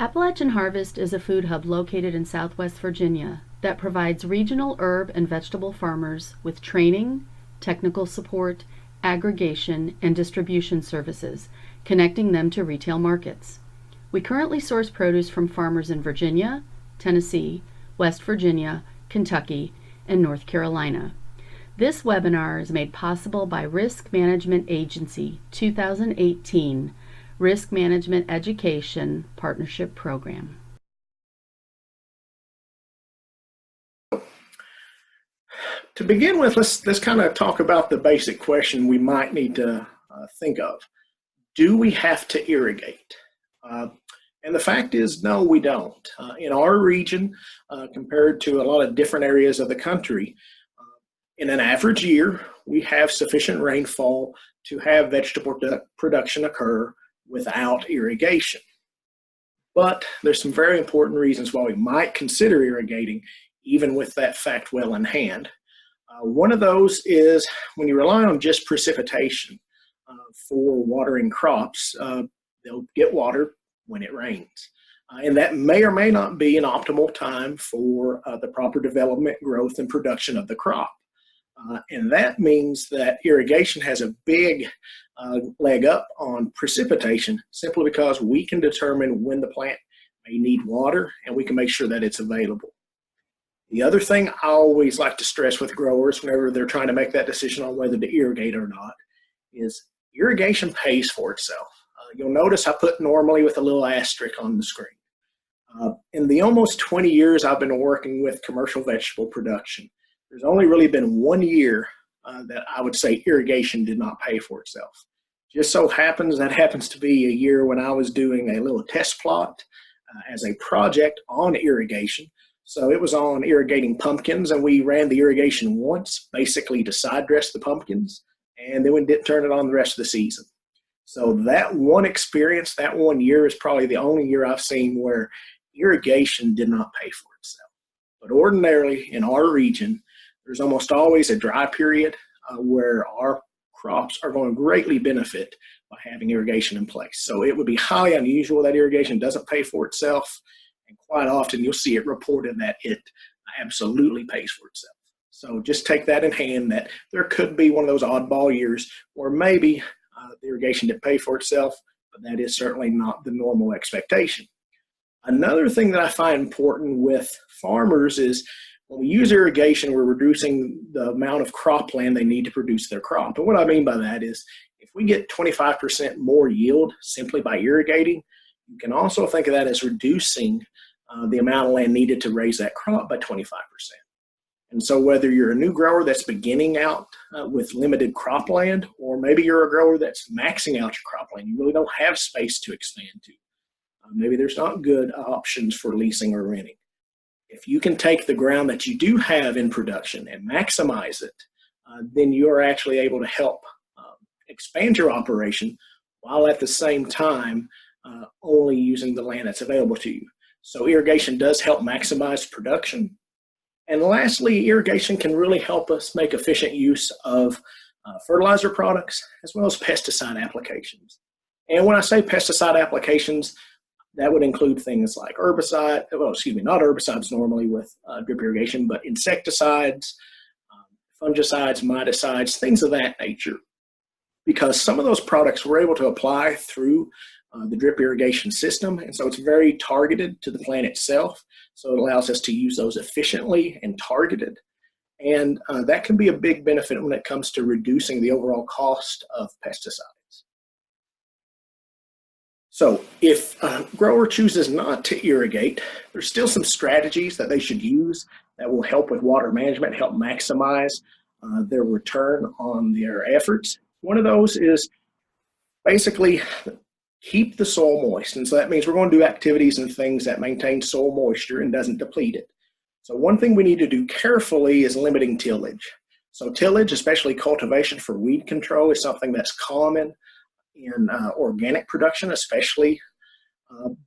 Appalachian Harvest is a food hub located in Southwest Virginia that provides regional herb and vegetable farmers with training, technical support, aggregation, and distribution services, connecting them to retail markets. We currently source produce from farmers in Virginia, Tennessee, West Virginia, Kentucky, and North Carolina. This webinar is made possible by Risk Management Agency 2018 Risk Management Education Partnership Program. To begin with, let's kind of talk about the basic question we might need to think of. Do we have to irrigate? And the fact is, no, we don't. In our region, compared to a lot of different areas of the country, in an average year, we have sufficient rainfall to have vegetable production occur without irrigation. But there's some very important reasons why we might consider irrigating, even with that fact well in hand. One of those is when you rely on just precipitation for watering crops, they'll get water when it rains. And that may or may not be an optimal time for the proper development, growth, and production of the crop. And that means that irrigation has a big leg up on precipitation simply because we can determine when the plant may need water and we can make sure that it's available. The other thing I always like to stress with growers whenever they're trying to make that decision on whether to irrigate or not is irrigation pays for itself. You'll notice I put normally with a little asterisk on the screen. In the almost 20 years I've been working with commercial vegetable production, there's only really been 1 year that I would say irrigation did not pay for itself. Just so happens that happens to be a year when I was doing a little test plot as a project on irrigation. So it was on irrigating pumpkins, and we ran the irrigation once, basically to side dress the pumpkins, and then we didn't turn it on the rest of the season. So that one experience, that 1 year is probably the only year I've seen where irrigation did not pay for itself. But ordinarily in our region, there's almost always a dry period where our crops are going to greatly benefit by having irrigation in place. So it would be highly unusual that irrigation doesn't pay for itself. And quite often you'll see it reported that it absolutely pays for itself. So just take that in hand that there could be one of those oddball years where maybe the irrigation didn't pay for itself, but that is certainly not the normal expectation. Another thing that I find important with farmers is when we use irrigation, we're reducing the amount of cropland they need to produce their crop. And what I mean by that is if we get 25% more yield simply by irrigating, you can also think of that as reducing the amount of land needed to raise that crop by 25%. And so whether you're a new grower that's beginning out with limited cropland, or maybe you're a grower that's maxing out your cropland, you really don't have space to expand to. Maybe there's not good options for leasing or renting. If you can take the ground that you do have in production and maximize it, then you're actually able to help expand your operation while at the same time only using the land that's available to you. So irrigation does help maximize production. And lastly, irrigation can really help us make efficient use of fertilizer products as well as pesticide applications. And when I say pesticide applications, that would include things like not herbicides normally with drip irrigation, but insecticides, fungicides, miticides, things of that nature. Because some of those products we're able to apply through the drip irrigation system, and so it's very targeted to the plant itself, so it allows us to use those efficiently and targeted, and that can be a big benefit when it comes to reducing the overall cost of pesticides. So if a grower chooses not to irrigate, there's still some strategies that they should use that will help with water management, help maximize their return on their efforts. One of those is basically keep the soil moist. And so that means we're going to do activities and things that maintain soil moisture and doesn't deplete it. So one thing we need to do carefully is limiting tillage. So tillage, especially cultivation for weed control, is something that's common in organic production especially.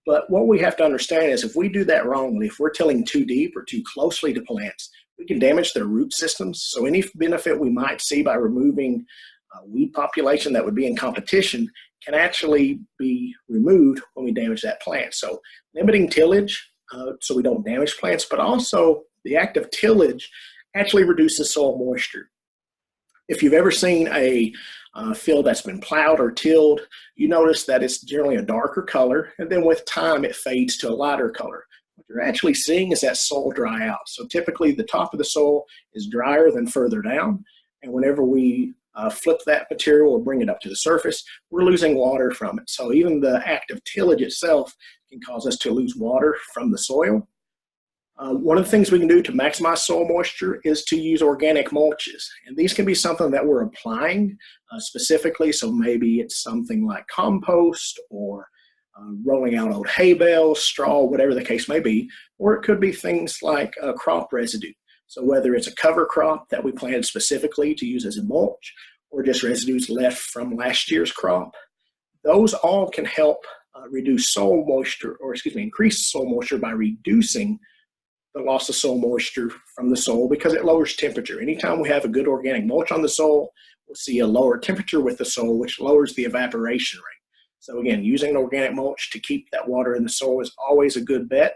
But what we have to understand is if we do that wrongly, if we're tilling too deep or too closely to plants, we can damage their root systems. So any benefit we might see by removing weed population that would be in competition can actually be removed when we damage that plant. So limiting tillage so we don't damage plants, but also the act of tillage actually reduces soil moisture. If you've ever seen a field that's been plowed or tilled, you notice that it's generally a darker color, and then with time it fades to a lighter color. What you're actually seeing is that soil dry out. So typically the top of the soil is drier than further down, and whenever we flip that material or bring it up to the surface, we're losing water from it. So even the act of tillage itself can cause us to lose water from the soil. One of the things we can do to maximize soil moisture is to use organic mulches. And these can be something that we're applying specifically. So maybe it's something like compost or rolling out old hay bales, straw, whatever the case may be. Or it could be things like crop residue. So whether it's a cover crop that we planted specifically to use as a mulch or just residues left from last year's crop, those all can help reduce soil moisture, or increase soil moisture by reducing the loss of soil moisture from the soil because it lowers temperature. Anytime we have a good organic mulch on the soil, we'll see a lower temperature with the soil, which lowers the evaporation rate. So again, using an organic mulch to keep that water in the soil is always a good bet.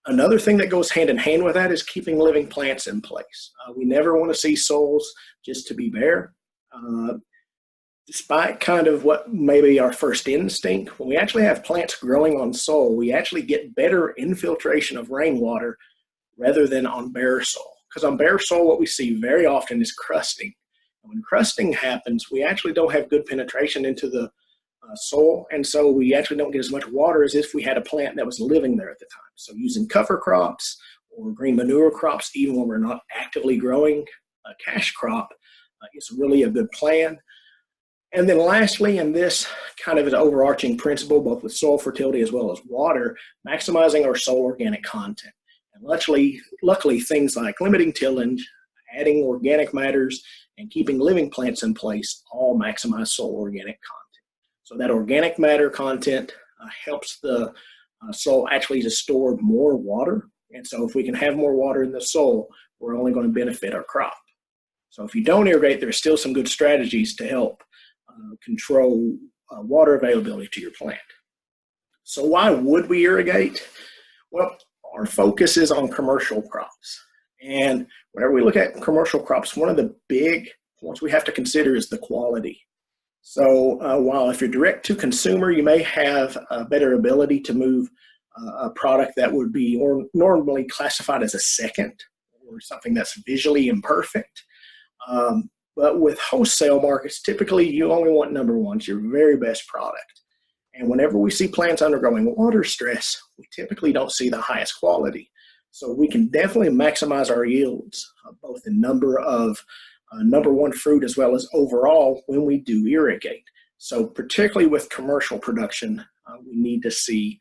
Another thing that goes hand in hand with that is keeping living plants in place. We never want to see soils just to be bare. Despite kind of what may be our first instinct, when we actually have plants growing on soil, we actually get better infiltration of rainwater rather than on bare soil. Because on bare soil, what we see very often is crusting. And when crusting happens, we actually don't have good penetration into the soil, and so we actually don't get as much water as if we had a plant that was living there at the time. So using cover crops or green manure crops, even when we're not actively growing a cash crop, is really a good plan. And then lastly, and this kind of is an overarching principle, both with soil fertility as well as water, maximizing our soil organic content. And luckily, things like limiting tillage, adding organic matters, and keeping living plants in place all maximize soil organic content. So that organic matter content helps the soil actually to store more water. And so if we can have more water in the soil, we're only going to benefit our crop. So if you don't irrigate, there's still some good strategies to help control water availability to your plant. So why would we irrigate? Well, our focus is on commercial crops. And whenever we look at commercial crops, one of the big points we have to consider is the quality. So while if you're direct to consumer, you may have a better ability to move a product that would be normally classified as a second or something that's visually imperfect. But with wholesale markets, typically you only want number one, it's your very best product. And whenever we see plants undergoing water stress, we typically don't see the highest quality. So we can definitely maximize our yields, both in number of number one fruit as well as overall when we do irrigate. So particularly with commercial production, we need to see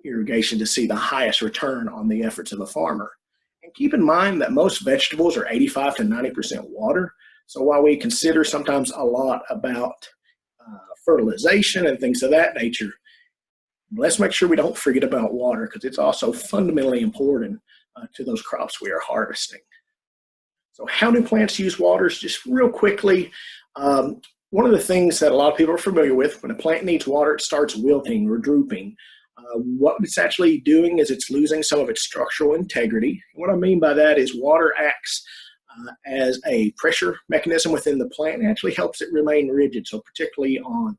irrigation to see the highest return on the efforts of a farmer. And keep in mind that most vegetables are 85 to 90% water. So while we consider sometimes a lot about fertilization and things of that nature, let's make sure we don't forget about water because it's also fundamentally important to those crops we are harvesting. So how do plants use water? Just real quickly, one of the things that a lot of people are familiar with, when a plant needs water, it starts wilting or drooping. What it's actually doing is it's losing some of its structural integrity. What I mean by that is water acts as a pressure mechanism within the plant and actually helps it remain rigid. So particularly on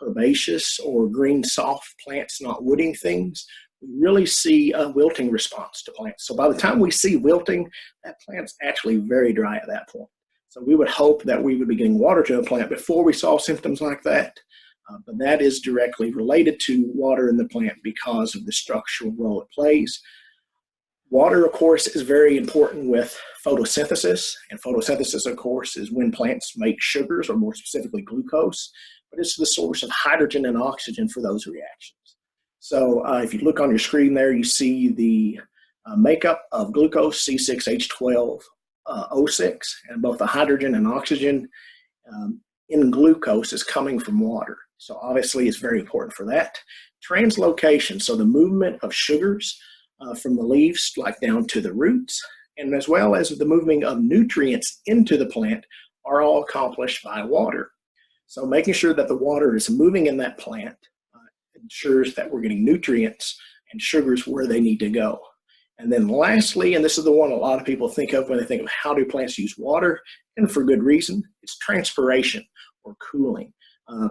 herbaceous or green soft plants, not wooding things, we really see a wilting response to plants. So by the time we see wilting, that plant's actually very dry at that point. So we would hope that we would be getting water to a plant before we saw symptoms like that. But that is directly related to water in the plant because of the structural role it plays. Water, of course, is very important with photosynthesis. And photosynthesis, of course, is when plants make sugars, or more specifically glucose. But it's the source of hydrogen and oxygen for those reactions. So if you look on your screen there, you see the makeup of glucose, C6H12O6, and both the hydrogen and oxygen in glucose is coming from water. So obviously it's very important for that. Translocation, so the movement of sugars from the leaves like down to the roots, and as well as the moving of nutrients into the plant are all accomplished by water. So making sure that the water is moving in that plant ensures that we're getting nutrients and sugars where they need to go. And then lastly, and this is the one a lot of people think of when they think of how do plants use water, and for good reason, it's transpiration or cooling.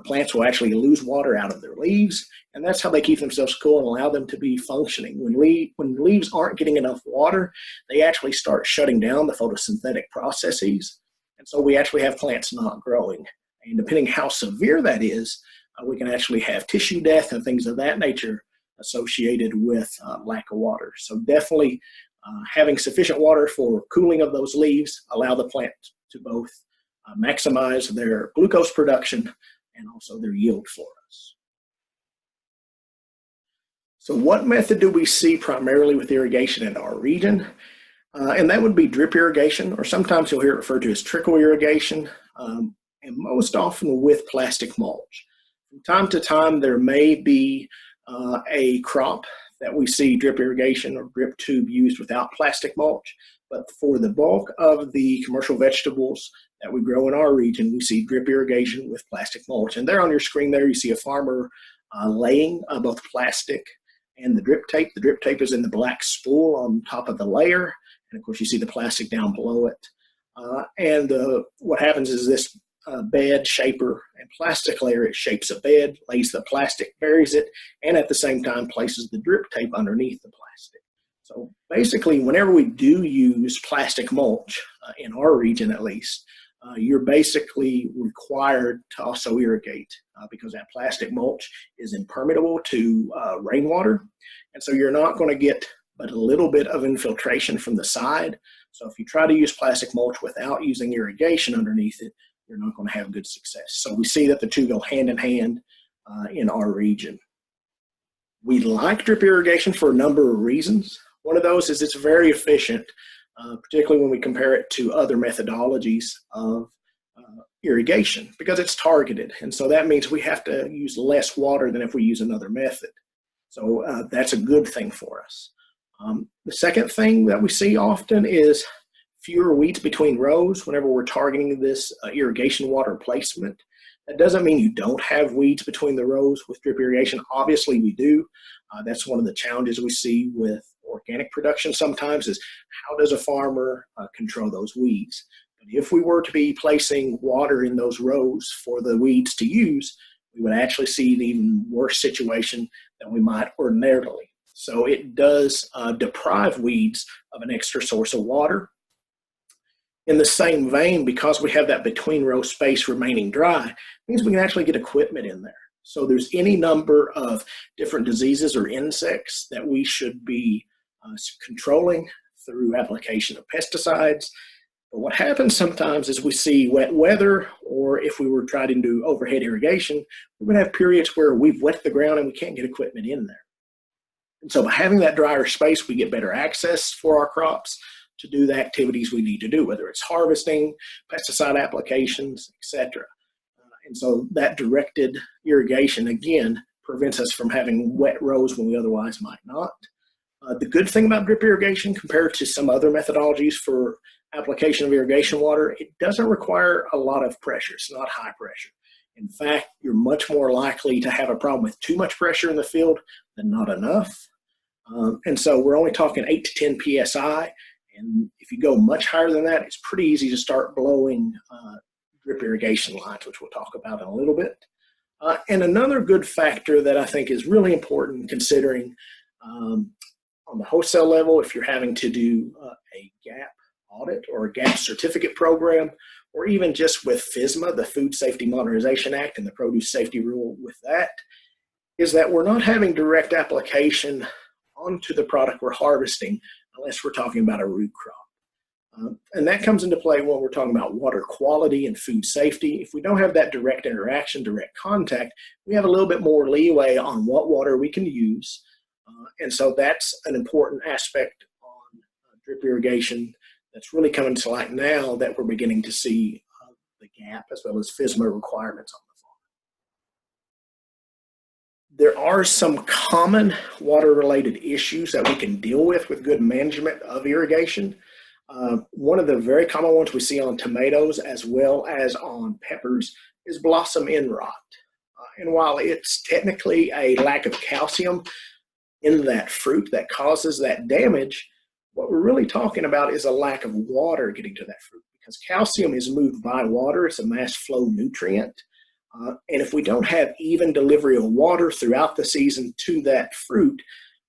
Plants will actually lose water out of their leaves, and that's how they keep themselves cool and allow them to be functioning. When leaves aren't getting enough water, they actually start shutting down the photosynthetic processes, and so we actually have plants not growing. And depending how severe that is, we can actually have tissue death and things of that nature associated with lack of water. So definitely having sufficient water for cooling of those leaves allow the plant to both maximize their glucose production and also their yield for us. So what method do we see primarily with irrigation in our region? And that would be drip irrigation, or sometimes you'll hear it referred to as trickle irrigation, and most often with plastic mulch. From time to time, there may be a crop that we see drip irrigation or drip tube used without plastic mulch, but for the bulk of the commercial vegetables that we grow in our region, we see drip irrigation with plastic mulch. And there on your screen there, you see a farmer laying both plastic and the drip tape. The drip tape is in the black spool on top of the layer, and of course you see the plastic down below it. What happens is this bed shaper and plastic layer, it shapes a bed, lays the plastic, buries it, and at the same time places the drip tape underneath the plastic. So basically, whenever we do use plastic mulch, in our region at least, you're basically required to also irrigate because that plastic mulch is impermeable to rainwater. And so you're not going to get but a little bit of infiltration from the side. So if you try to use plastic mulch without using irrigation underneath it, you're not going to have good success. So we see that the two go hand in hand in our region. We like drip irrigation for a number of reasons. One of those is it's very efficient, particularly when we compare it to other methodologies of irrigation, because it's targeted. And so that means we have to use less water than if we use another method. So that's a good thing for us. The second thing that we see often is fewer weeds between rows whenever we're targeting this irrigation water placement. That doesn't mean you don't have weeds between the rows with drip irrigation. Obviously we do. That's one of the challenges we see with organic production sometimes is how does a farmer control those weeds? But if we were to be placing water in those rows for the weeds to use, we would actually see an even worse situation than we might ordinarily. So it does deprive weeds of an extra source of water. In the same vein, because we have that between row space remaining dry, means we can actually get equipment in there. So there's any number of different diseases or insects that we should be controlling through application of pesticides. But what happens sometimes is we see wet weather, or if we were trying to do overhead irrigation, we're going to have periods where we've wet the ground and we can't get equipment in there. And so by having that drier space, we get better access for our crops to do the activities we need to do, whether it's harvesting, pesticide applications, etc. And so that directed irrigation, again, prevents us from having wet rows when we otherwise might not. The good thing about drip irrigation compared to some other methodologies for application of irrigation water, it doesn't require a lot of pressure. It's not high pressure. In fact, you're much more likely to have a problem with too much pressure in the field than not enough. And so we're only talking 8 to 10 PSI. And if you go much higher than that, it's pretty easy to start blowing drip irrigation lines, which we'll talk about in a little bit. And another good factor that I think is really important considering on the wholesale level, if you're having to do a GAP audit or a GAP certificate program, or even just with FSMA, the Food Safety Modernization Act and the produce safety rule with that, is that we're not having direct application onto the product we're harvesting unless we're talking about a root crop. And that comes into play when we're talking about water quality and food safety. If we don't have that direct interaction, direct contact, we have a little bit more leeway on what water we can use. And so that's an important aspect on drip irrigation that's really coming to light now that we're beginning to see the GAP as well as FSMA requirements on the farm. There are some common water-related issues that we can deal with good management of irrigation. One of the very common ones we see on tomatoes as well as on peppers is blossom end rot. And while it's technically a lack of calcium in that fruit that causes that damage, what we're really talking about is a lack of water getting to that fruit, because calcium is moved by water. It's a mass flow nutrient. And if we don't have even delivery of water throughout the season to that fruit,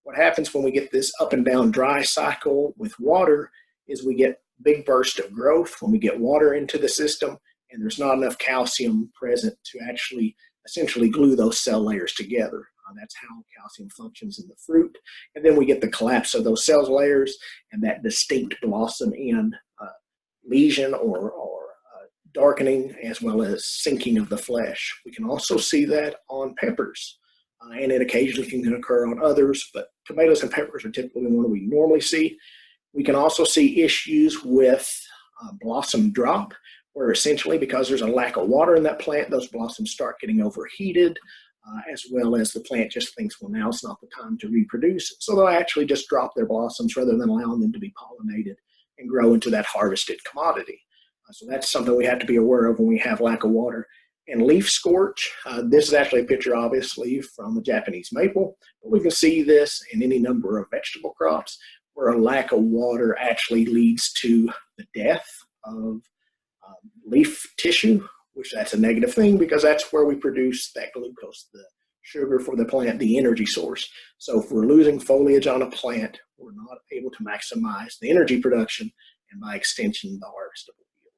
what happens when we get this up and down dry cycle with water is we get big burst of growth when we get water into the system, and there's not enough calcium present to actually essentially glue those cell layers together. That's how calcium functions in the fruit. And then we get the collapse of those cell layers and that distinct blossom end lesion or darkening, as well as sinking of the flesh. We can also see that on peppers, and it occasionally can occur on others, but tomatoes and peppers are typically the one we normally see. We can also see issues with blossom drop, where essentially because there's a lack of water in that plant, those blossoms start getting overheated, as well as the plant just thinks, well, now it's not the time to reproduce. So they'll actually just drop their blossoms rather than allowing them to be pollinated and grow into that harvested commodity. So that's something we have to be aware of when we have lack of water. And leaf scorch, this is actually a picture, obviously, from the Japanese maple, but we can see this in any number of vegetable crops where a lack of water actually leads to the death of leaf tissue, which that's a negative thing because that's where we produce that glucose, the sugar for the plant, the energy source. So if we're losing foliage on a plant, we're not able to maximize the energy production and by extension, the harvestable yield.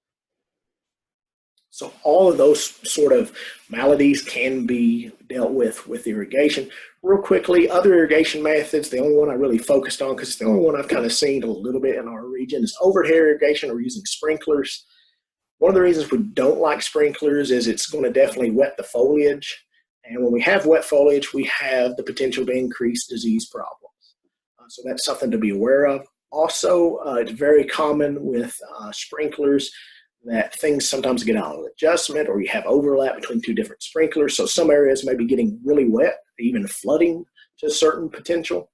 So all of those sort of maladies can be dealt with irrigation. Real quickly, other irrigation methods, the only one I really focused on, because it's the only one I've kind of seen a little bit in our region, is overhead irrigation or using sprinklers. One of the reasons we don't like sprinklers is it's going to definitely wet the foliage. And when we have wet foliage, we have the potential to increase disease problems. So that's something to be aware of. Also, it's very common with sprinklers that things sometimes get out of adjustment, or you have overlap between two different sprinklers. So some areas may be getting really wet, even flooding to a certain potential.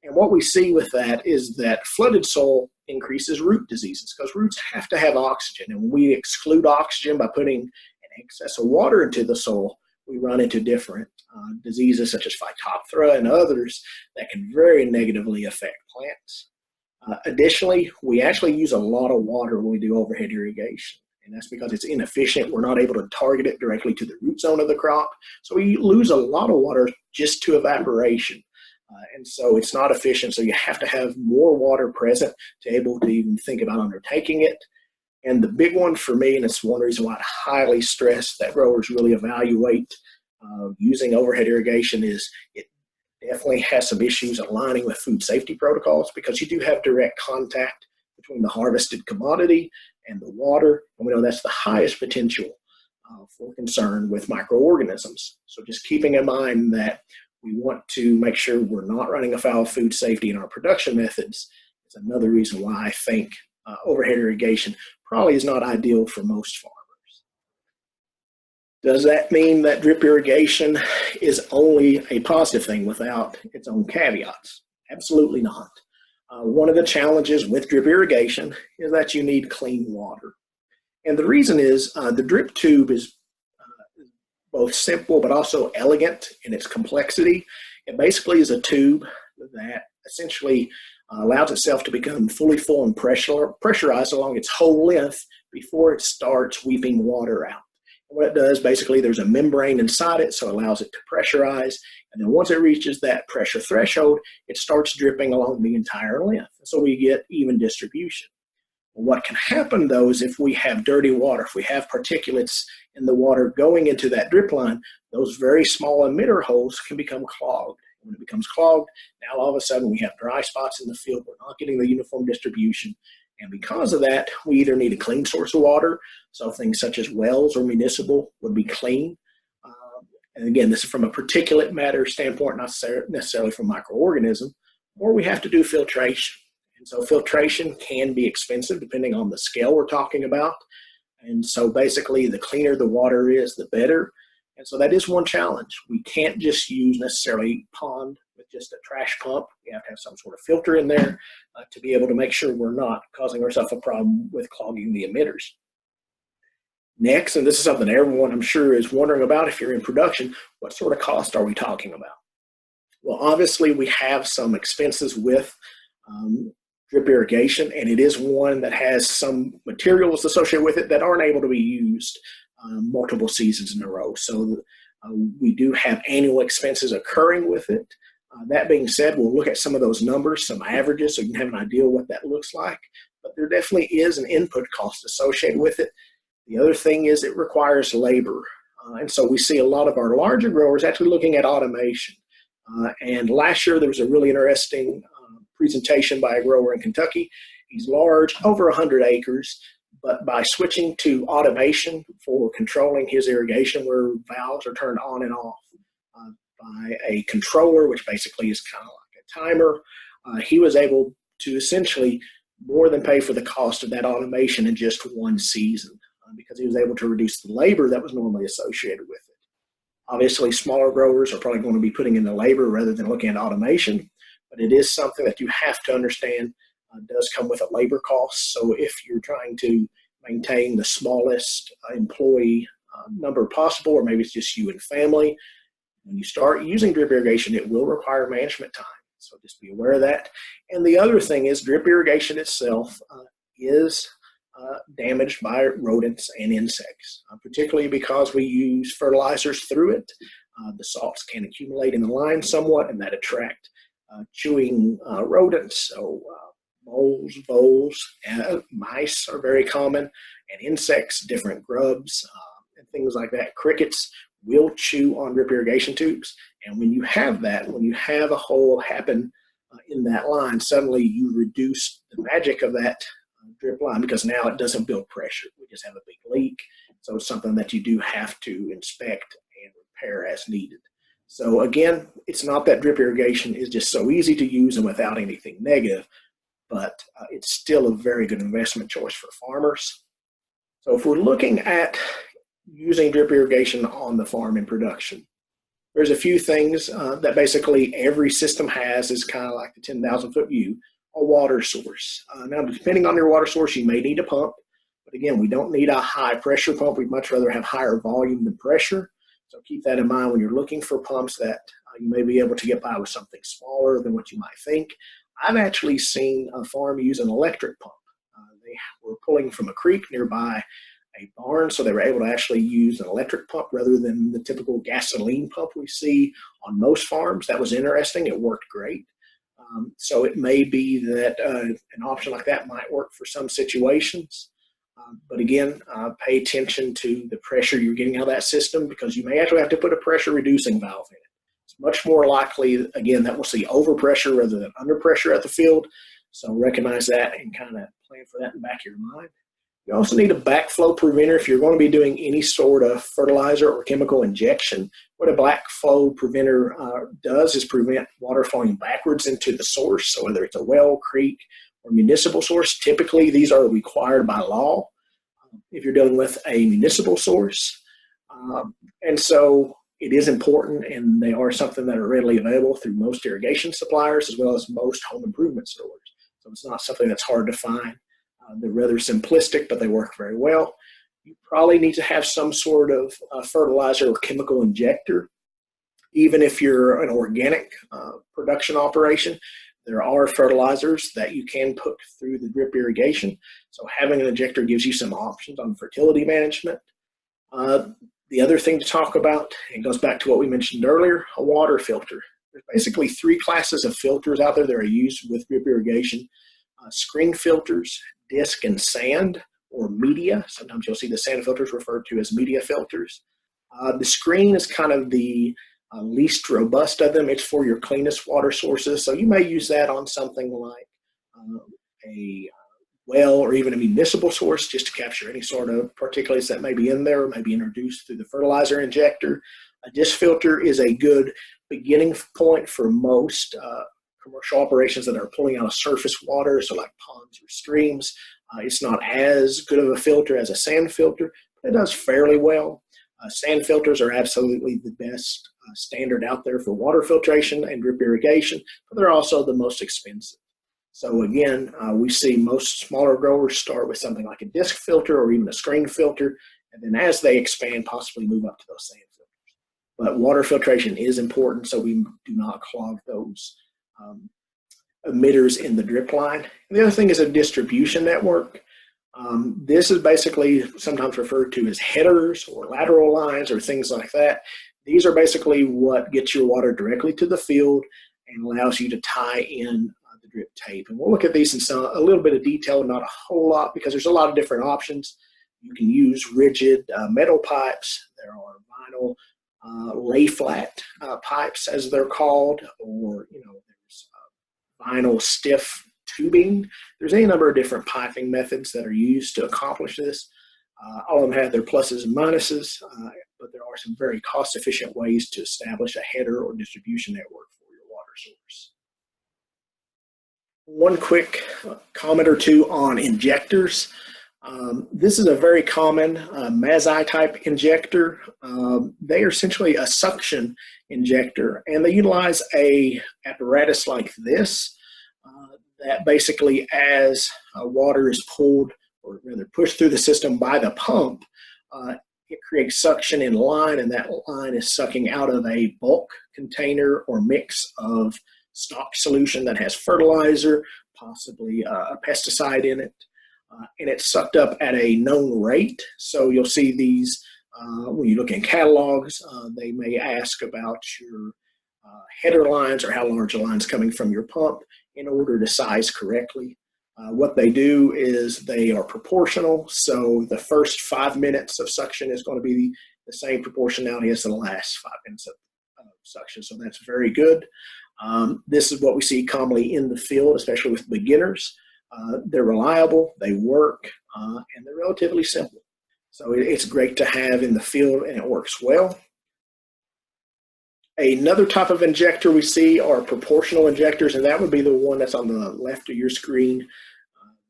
And what we see with that is that flooded soil increases root diseases because roots have to have oxygen. And when we exclude oxygen by putting an excess of water into the soil, we run into different diseases such as Phytophthora and others that can very negatively affect plants. Additionally, we actually use a lot of water when we do overhead irrigation, and that's because it's inefficient. We're not able to target it directly to the root zone of the crop, so we lose a lot of water just to evaporation. And so it's not efficient, so you have to have more water present to be able to even think about undertaking it. And the big one for me, and it's one reason why I highly stress that growers really evaluate using overhead irrigation, is it definitely has some issues aligning with food safety protocols, because you do have direct contact between the harvested commodity and the water, and we know that's the highest potential for concern with microorganisms. So just keeping in mind that we want to make sure we're not running afoul of food safety in our production methods is another reason why I think overhead irrigation probably is not ideal for most farmers. Does that mean that drip irrigation is only a positive thing without its own caveats? Absolutely not. One of the challenges with drip irrigation is that you need clean water. And the reason is the drip tube is both simple but also elegant in its complexity. It basically is a tube that essentially allows itself to become fully full and pressurized along its whole length before it starts weeping water out. And what it does, basically, there's a membrane inside it, so it allows it to pressurize. And then once it reaches that pressure threshold, it starts dripping along the entire length. So we get even distribution. What can happen, though, is if we have dirty water, if we have particulates in the water going into that drip line, those very small emitter holes can become clogged. When it becomes clogged, now all of a sudden we have dry spots in the field. We're not getting the uniform distribution. And because of that, we either need a clean source of water, so things such as wells or municipal would be clean. And again, this is from a particulate matter standpoint, not necessarily from microorganism, or we have to do filtration. And so filtration can be expensive depending on the scale we're talking about. And so basically, the cleaner the water is, the better. And so that is one challenge. We can't just use necessarily pond with just a trash pump. We have to have some sort of filter in there to be able to make sure we're not causing ourselves a problem with clogging the emitters. Next, and this is something everyone I'm sure is wondering about if you're in production, what sort of cost are we talking about? Well, obviously we have some expenses with drip irrigation, and it is one that has some materials associated with it that aren't able to be used multiple seasons in a row. So we do have annual expenses occurring with it. That being said, we'll look at some of those numbers, some averages, so you can have an idea what that looks like. But there definitely is an input cost associated with it. The other thing is it requires labor. And so we see a lot of our larger growers actually looking at automation. And last year there was a really interesting presentation by a grower in Kentucky. He's large, over 100 acres, but by switching to automation for controlling his irrigation, where valves are turned on and off by a controller, which basically is kind of like a timer, he was able to essentially more than pay for the cost of that automation in just one season because he was able to reduce the labor that was normally associated with it. Obviously, smaller growers are probably going to be putting in the labor rather than looking at automation, but it is something that you have to understand does come with a labor cost. So if you're trying to maintain the smallest employee number possible, or maybe it's just you and family, when you start using drip irrigation, it will require management time. So just be aware of that. And the other thing is drip irrigation itself is damaged by rodents and insects, particularly because we use fertilizers through it. The salts can accumulate in the line somewhat, and that attract chewing rodents. So moles, voles, mice are very common, and insects, different grubs, and things like that. Crickets will chew on drip irrigation tubes, and when you have that, when you have a hole happen in that line, suddenly you reduce the magic of that drip line because now it doesn't build pressure. We just have a big leak, so it's something that you do have to inspect and repair as needed. So again, it's not that drip irrigation is just so easy to use and without anything negative, but it's still a very good investment choice for farmers. So if we're looking at using drip irrigation on the farm in production, there's a few things that basically every system has is kind of like the 10,000-foot view, a water source. Now, depending on your water source, you may need a pump, but again, we don't need a high pressure pump. We'd much rather have higher volume than pressure. So keep that in mind when you're looking for pumps that you may be able to get by with something smaller than what you might think. I've actually seen a farm use an electric pump. They were pulling from a creek nearby a barn, so they were able to actually use an electric pump rather than the typical gasoline pump we see on most farms. That was interesting. It worked great. So it may be that an option like that might work for some situations. But again, pay attention to the pressure you're getting out of that system because you may actually have to put a pressure reducing valve in it. It's much more likely, again, that we'll see overpressure rather than underpressure at the field. So recognize that and kind of plan for that in the back of your mind. You also need a backflow preventer if you're going to be doing any sort of fertilizer or chemical injection. What a backflow preventer does is prevent water flowing backwards into the source. So whether it's a well, creek, or municipal source, typically these are required by law if you're dealing with a municipal source. And so it is important, and they are something that are readily available through most irrigation suppliers as well as most home improvement stores. So it's not something that's hard to find. They're rather simplistic, but they work very well. You probably need to have some sort of fertilizer or chemical injector. Even if you're an organic production operation, there are fertilizers that you can put through the drip irrigation. So having an injector gives you some options on fertility management. The other thing to talk about, and goes back to what we mentioned earlier, a water filter. There's basically three classes of filters out there that are used with drip irrigation. Screen filters, disc and sand, or media. Sometimes you'll see the sand filters referred to as media filters. The screen is kind of the least robust of them. It's for your cleanest water sources. So you may use that on something like a well or even a municipal source just to capture any sort of particulates that may be in there or may be introduced through the fertilizer injector. A disc filter is a good beginning point for most commercial operations that are pulling out of surface water, so like ponds or streams. It's not as good of a filter as a sand filter, but it does fairly well. Sand filters are absolutely the best standard out there for water filtration and drip irrigation, but they're also the most expensive. So again, we see most smaller growers start with something like a disc filter or even a screen filter, and then as they expand, possibly move up to those sand filters. But water filtration is important, so we do not clog those emitters in the drip line. And the other thing is a distribution network. This is basically sometimes referred to as headers or lateral lines or things like that. These are basically what gets your water directly to the field and allows you to tie in the drip tape. And we'll look at these in a little bit of detail, not a whole lot, because there's a lot of different options. You can use rigid metal pipes. There are vinyl lay flat pipes, as they're called, or there's vinyl stiff tubing. There's any number of different piping methods that are used to accomplish this. All of them have their pluses and minuses, but there are some very cost-efficient ways to establish a header or distribution network for your water source. One quick comment or two on injectors. This is a very common Mazzei-type injector. They are essentially a suction injector, and they utilize a apparatus like this that basically, as water is pulled, or rather pushed through the system by the pump, it creates suction in line, and that line is sucking out of a bulk container or mix of stock solution that has fertilizer, possibly a pesticide in it. And it's sucked up at a known rate. So you'll see these when you look in catalogs. They may ask about your header lines or how large a line is coming from your pump in order to size correctly. What they do is they are proportional. So the first 5 minutes of suction is going to be the same proportionality as the last 5 minutes of suction. So that's very good. This is what we see commonly in the field, especially with beginners. They're reliable, they work, and they're relatively simple. So it's great to have in the field, and it works well. Another type of injector we see are proportional injectors, and that would be the one that's on the left of your screen.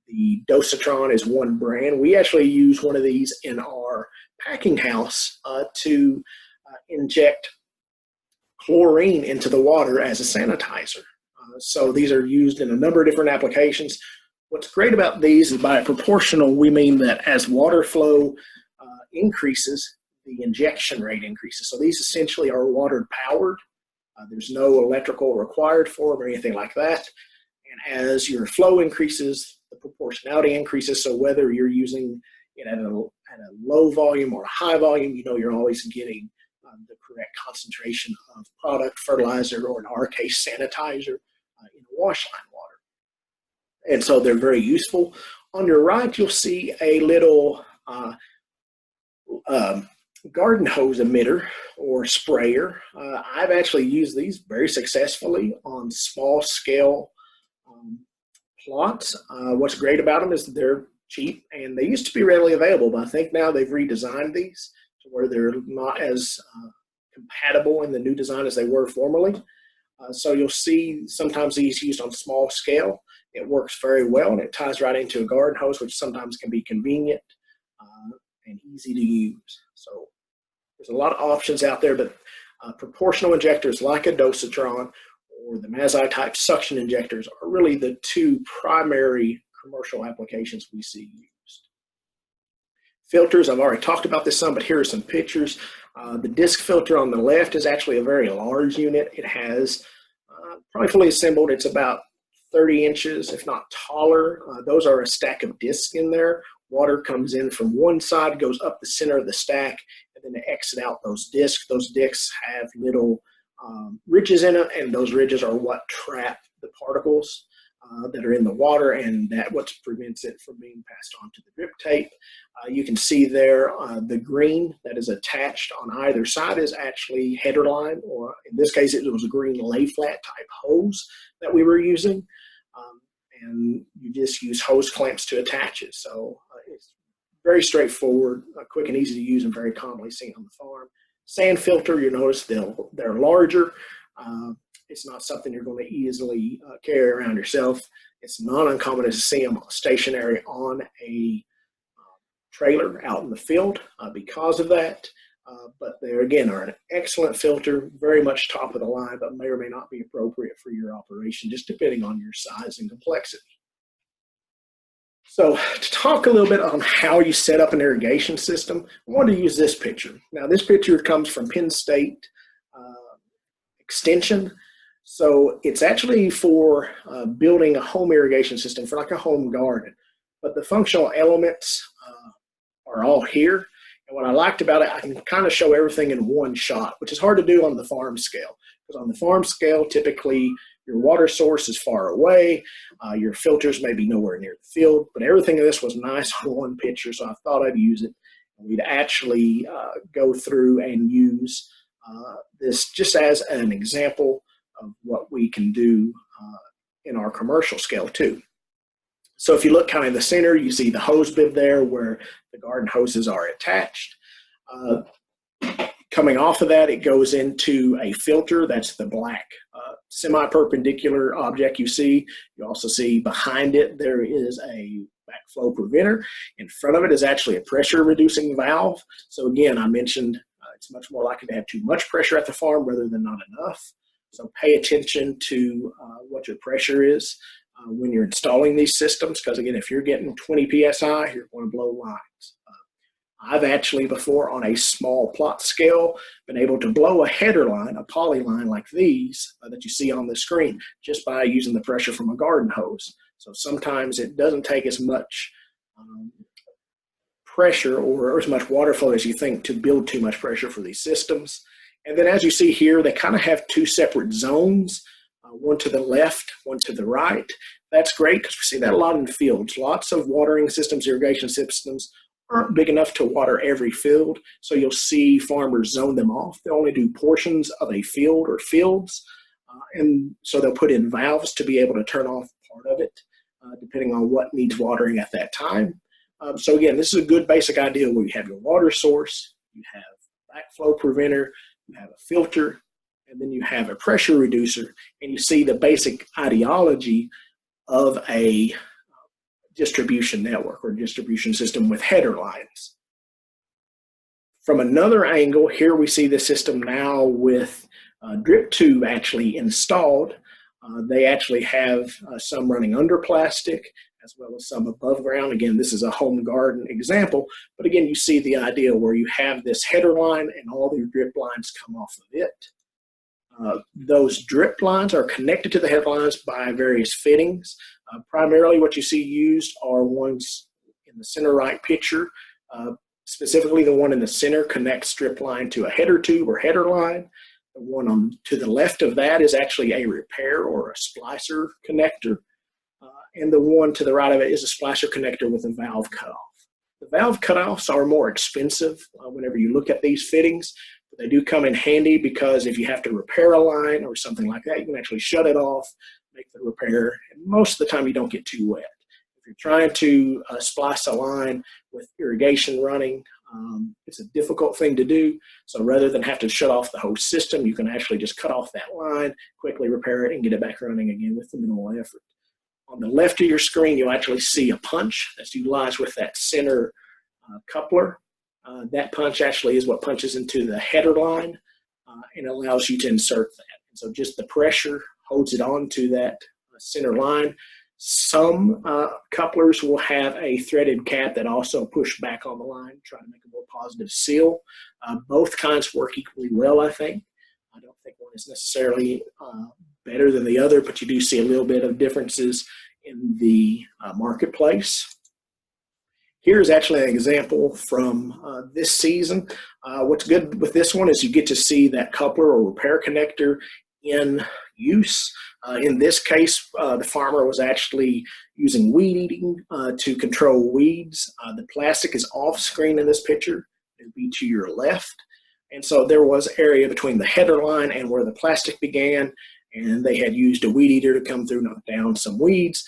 The Dosatron is one brand. We actually use one of these in our packing house to inject chlorine into the water as a sanitizer. So these are used in a number of different applications. What's great about these is by proportional, we mean that as water flow increases, the injection rate increases. So these essentially are water powered. There's no electrical required for them or anything like that. And as your flow increases, the proportionality increases. So whether you're using it at a low volume or a high volume, you're always getting the correct concentration of product, fertilizer, or in our case, sanitizer in a wash line water. And so they're very useful. On your right, you'll see a little garden hose emitter or sprayer. I've actually used these very successfully on small scale plots. What's great about them is that they're cheap, and they used to be readily available, but I think now they've redesigned these to where they're not as compatible in the new design as they were formerly. So you'll see sometimes these used on small scale. It works very well, and it ties right into a garden hose, which sometimes can be convenient and easy to use. So there's a lot of options out there, but proportional injectors like a Dosatron or the Mazzei type suction injectors are really the two primary commercial applications we see used. Filters, I've already talked about this some, but here are some pictures. The disc filter on the left is actually a very large unit. It has, probably fully assembled, it's about 30 inches, if not taller. Those are a stack of discs in there. Water comes in from one side, goes up the center of the stack, and then they exit out those discs. Those discs have little ridges in it, and those ridges are what trap the particles that are in the water, and that what prevents it from being passed on to the drip tape. You can see there the green that is attached on either side is actually header line, or in this case it was a green lay flat type hose that we were using, and you just use hose clamps to attach it. So it's very straightforward, quick and easy to use, and very commonly seen on the farm. Sand filter, you notice they're larger. It's not something you're going to easily carry around yourself. It's not uncommon to see them stationary on a trailer out in the field because of that. But they, again, are an excellent filter, very much top of the line, but may or may not be appropriate for your operation, just depending on your size and complexity. So to talk a little bit on how you set up an irrigation system, I wanted to use this picture. Now this picture comes from Penn State Extension. So it's actually for building a home irrigation system for like a home garden. But the functional elements are all here. And what I liked about it, I can kind of show everything in one shot, which is hard to do on the farm scale. Because on the farm scale, typically your water source is far away, your filters may be nowhere near the field, but everything in this was nice on one picture, so I thought I'd use it. And we'd actually go through and use this just as an example of what we can do in our commercial scale too. So if you look kind of in the center, you see the hose bib there where the garden hoses are attached. Coming off of that, it goes into a filter. That's the black semi-perpendicular object you see. You also see behind it there is a backflow preventer. In front of it is actually a pressure reducing valve. So again, I mentioned it's much more likely to have too much pressure at the farm rather than not enough. So pay attention to what your pressure is when you're installing these systems, because again, if you're getting 20 psi, you're going to blow lines. I've actually before on a small plot scale been able to blow a header line, a poly line like these that you see on the screen, just by using the pressure from a garden hose. So sometimes it doesn't take as much pressure or as much water flow as you think to build too much pressure for these systems. And then as you see here, they kind of have two separate zones, one to the left, one to the right. That's great because we see that a lot in fields. Lots of watering systems, irrigation systems aren't big enough to water every field, so you'll see farmers zone them off. They only do portions of a field or fields, and so they'll put in valves to be able to turn off part of it, depending on what needs watering at that time. So again, this is a good basic idea where you have your water source, you have backflow preventer, you have a filter, and then you have a pressure reducer, and you see the basic ideology of a distribution network or distribution system with header lines. From another angle, here we see the system now with drip tube actually installed. They actually have some running under plastic as well as some above ground. Again, this is a home garden example, but again, you see the idea where you have this header line and all your drip lines come off of it. Those drip lines are connected to the header lines by various fittings. Primarily what you see used are ones in the center right picture. Specifically the one in the center connects strip line to a header tube or header line. The one to the left of that is actually a repair or a splicer connector. And the one to the right of it is a splicer connector with a valve cutoff. The valve cutoffs are more expensive whenever you look at these fittings. They do come in handy because if you have to repair a line or something like that, you can actually shut it off, make the repair, and most of the time you don't get too wet. If you're trying to splice a line with irrigation running, it's a difficult thing to do. So rather than have to shut off the whole system, you can actually just cut off that line, quickly repair it, and get it back running again with the minimal effort. On the left of your screen, you'll actually see a punch that's utilized with that center coupler. That punch actually is what punches into the header line and allows you to insert that. And so just the pressure holds it onto that center line. Some couplers will have a threaded cap that also push back on the line, try to make a more positive seal. Both kinds work equally well, I think. I don't think one is necessarily better than the other, but you do see a little bit of differences in the marketplace. Here's actually an example from this season. What's good with this one is you get to see that coupler or repair connector in use. In this case, the farmer was actually using weed eating to control weeds. The plastic is off screen in this picture. It would be to your left. And so there was area between the header line and where the plastic began, and they had used a weed eater to come through, knock down some weeds.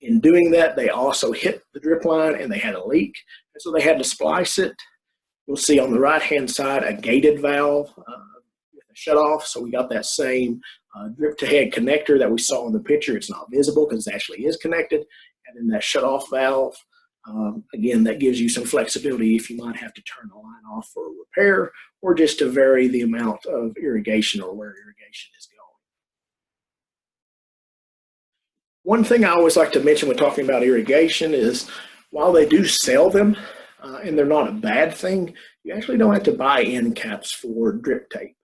In doing that, they also hit the drip line and they had a leak. And so they had to splice it. You'll see on the right-hand side a gated valve with a shutoff. So we got that same drip to head connector that we saw in the picture. It's not visible because it actually is connected. And then that shutoff valve, again, that gives you some flexibility if you might have to turn the line off for a repair or just to vary the amount of irrigation or where irrigation is going. One thing I always like to mention when talking about irrigation is while they do sell them, and they're not a bad thing, you actually don't have to buy end caps for drip tape.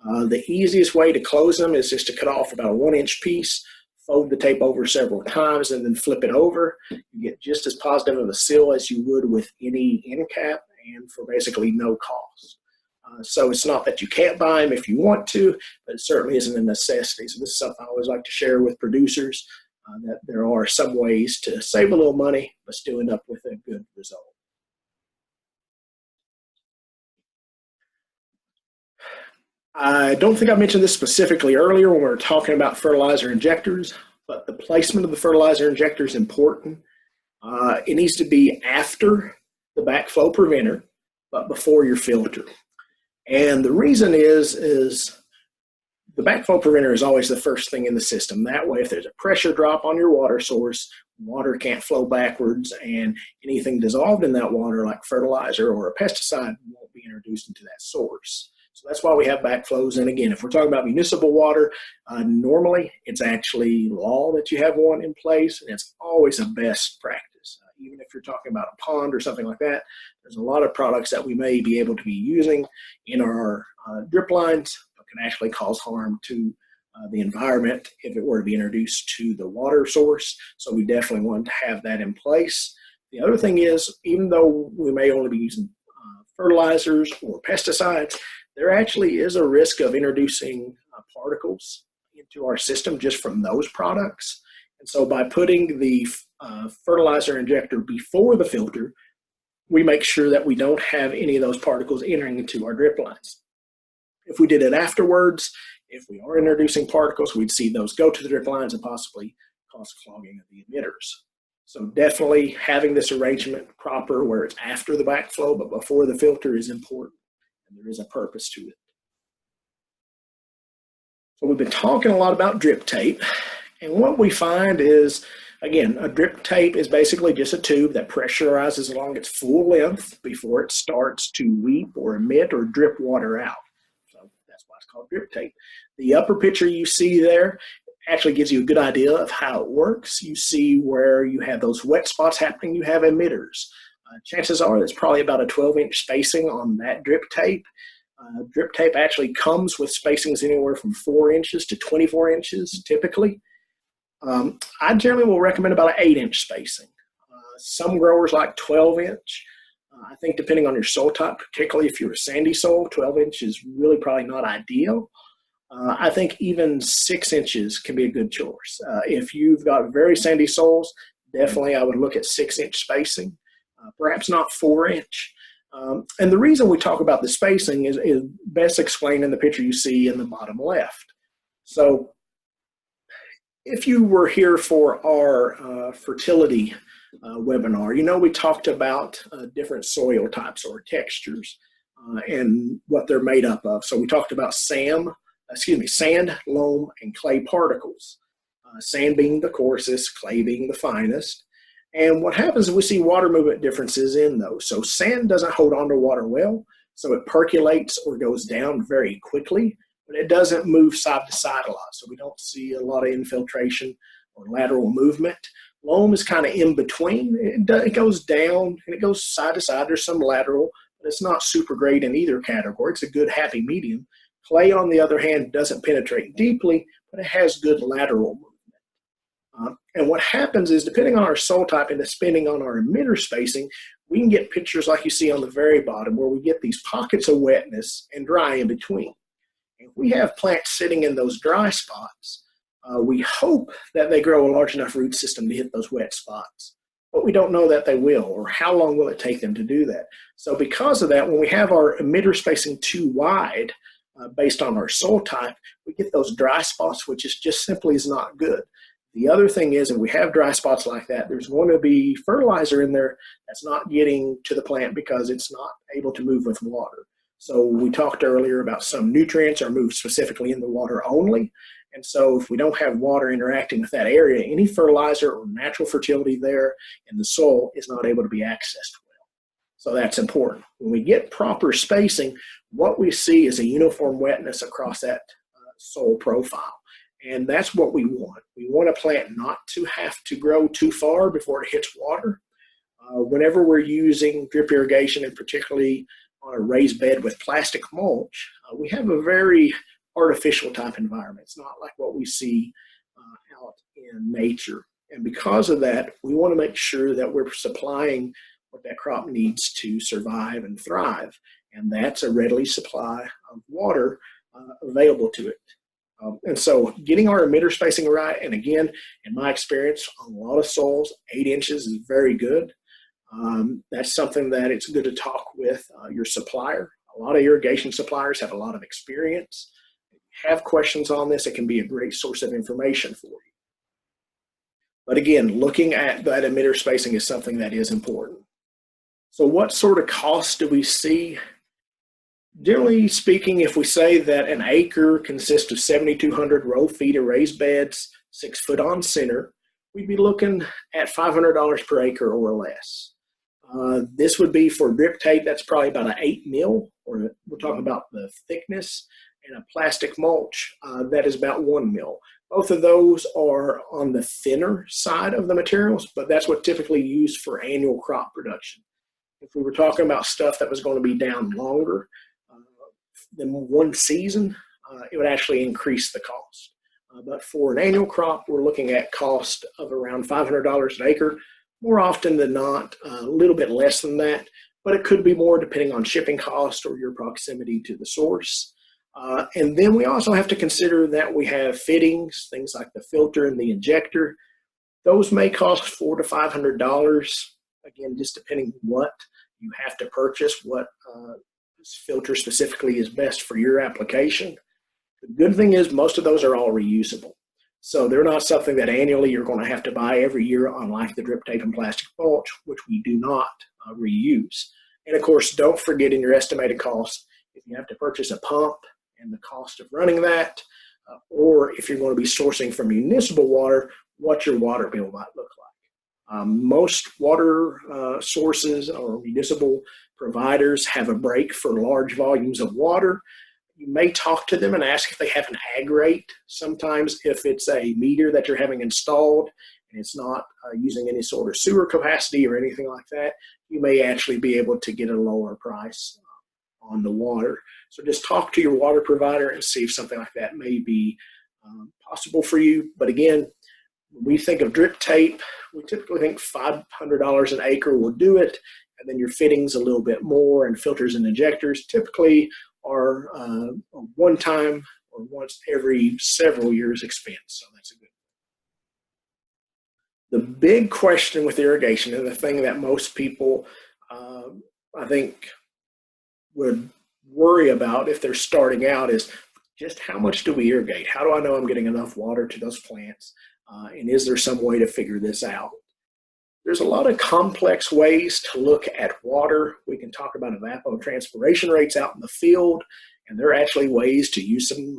The easiest way to close them is just to cut off about a 1-inch piece, fold the tape over several times, and then flip it over. You get just as positive of a seal as you would with any end cap, and for basically no cost. So it's not that you can't buy them if you want to, but it certainly isn't a necessity. So this is something I always like to share with producers, that there are some ways to save a little money, but still end up with a good result. I don't think I mentioned this specifically earlier when we were talking about fertilizer injectors, but the placement of the fertilizer injector is important. It needs to be after the backflow preventer, but before your filter. And the reason is the backflow preventer is always the first thing in the system. That way, if there's a pressure drop on your water source, water can't flow backwards, and anything dissolved in that water, like fertilizer or a pesticide, won't be introduced into that source. So that's why we have backflows. And again, if we're talking about municipal water, normally it's actually law that you have one in place, and it's always a best practice. Even if you're talking about a pond or something like that, there's a lot of products that we may be able to be using in our drip lines, but can actually cause harm to the environment if it were to be introduced to the water source. So we definitely want to have that in place. The other thing is, even though we may only be using fertilizers or pesticides, there actually is a risk of introducing particles into our system just from those products. And so by putting the fertilizer injector before the filter, we make sure that we don't have any of those particles entering into our drip lines. If we did it afterwards, if we are introducing particles, we'd see those go to the drip lines and possibly cause clogging of the emitters. So definitely having this arrangement proper where it's after the backflow but before the filter is important, and there is a purpose to it. So we've been talking a lot about drip tape, and what we find is, again, a drip tape is basically just a tube that pressurizes along its full length before it starts to weep or emit or drip water out. So that's why it's called drip tape. The upper picture you see there actually gives you a good idea of how it works. You see where you have those wet spots happening, you have emitters. Chances are there's probably about a 12-inch spacing on that drip tape. Drip tape actually comes with spacings anywhere from 4 inches to 24 inches typically. I generally will recommend about an 8-inch spacing. Some growers like 12-inch. I think depending on your soil type, particularly if you're a sandy soil, 12 inch is really probably not ideal. I think even 6 inches can be a good choice. If you've got very sandy soils, definitely I would look at 6-inch spacing, perhaps not 4-inch. And the reason we talk about the spacing is best explained in the picture you see in the bottom left. So if you were here for our fertility webinar, you know we talked about different soil types or textures and what they're made up of. So we talked about sand, loam, and clay particles. Sand being the coarsest, clay being the finest. And what happens is we see water movement differences in those. So sand doesn't hold on to water well, so it percolates or goes down very quickly, but it doesn't move side to side a lot. So we don't see a lot of infiltration or lateral movement. Loam is kind of in between. It goes down and it goes side to side. There's some lateral, but it's not super great in either category. It's a good happy medium. Clay, on the other hand, doesn't penetrate deeply, but it has good lateral movement. And what happens is, depending on our soil type and depending on our emitter spacing, we can get pictures like you see on the very bottom where we get these pockets of wetness and dry in between. If we have plants sitting in those dry spots, we hope that they grow a large enough root system to hit those wet spots. But we don't know that they will, or how long will it take them to do that. So because of that, when we have our emitter spacing too wide, based on our soil type, we get those dry spots, which is just simply is not good. The other thing is, if we have dry spots like that, there's going to be fertilizer in there that's not getting to the plant because it's not able to move with water. So we talked earlier about some nutrients are moved specifically in the water only. And so if we don't have water interacting with that area, any fertilizer or natural fertility there in the soil is not able to be accessed well. So that's important. When we get proper spacing, what we see is a uniform wetness across that soil profile. And that's what we want. We want a plant not to have to grow too far before it hits water. Whenever we're using drip irrigation, and particularly on a raised bed with plastic mulch, we have a very artificial type environment. It's not like what we see out in nature. And because of that, we want to make sure that we're supplying what that crop needs to survive and thrive. And that's a readily supply of water available to it. And so getting our emitter spacing right, and again, in my experience, on a lot of soils, 8 inches is very good. That's something that it's good to talk with your supplier. A lot of irrigation suppliers have a lot of experience. If you have questions on this, it can be a great source of information for you. But again, looking at that emitter spacing is something that is important. So what sort of costs do we see? Generally speaking, if we say that an acre consists of 7,200 row feet of raised beds, 6 foot on center, we'd be looking at $500 per acre or less. This would be for drip tape, that's probably about an 8 mil, or we're talking about the thickness, and a plastic mulch, that is about 1 mil. Both of those are on the thinner side of the materials, but that's what typically used for annual crop production. If we were talking about stuff that was going to be down longer than one season, it would actually increase the cost. But for an annual crop, we're looking at cost of around $500 an acre. More often than not, a little bit less than that, but it could be more depending on shipping cost or your proximity to the source. And then we also have to consider that we have fittings, things like the filter and the injector. Those may cost $400 to $500. Again, just depending what you have to purchase, what filter specifically is best for your application. The good thing is most of those are all reusable. So they're not something that annually you're going to have to buy every year, unlike the drip tape and plastic mulch, which we do not reuse. And of course, don't forget in your estimated cost, if you have to purchase a pump and the cost of running that, or if you're going to be sourcing from municipal water, what your water bill might look like. Most water sources or municipal providers have a break for large volumes of water. You may talk to them and ask if they have an ag rate. Sometimes if it's a meter that you're having installed and it's not using any sort of sewer capacity or anything like that, you may actually be able to get a lower price on the water. So just talk to your water provider and see if something like that may be possible for you. But again, when we think of drip tape, we typically think $500 an acre will do it, and then your fittings a little bit more, and filters and injectors typically are a one-time or once every several years expense. So that's a good thing. The big question with irrigation, and the thing that most people I think would worry about if they're starting out, is just how much do we irrigate? How do I know I'm getting enough water to those plants? And is there some way to figure this out? There's a lot of complex ways to look at water. We can talk about evapotranspiration rates out in the field, and there are actually ways to use some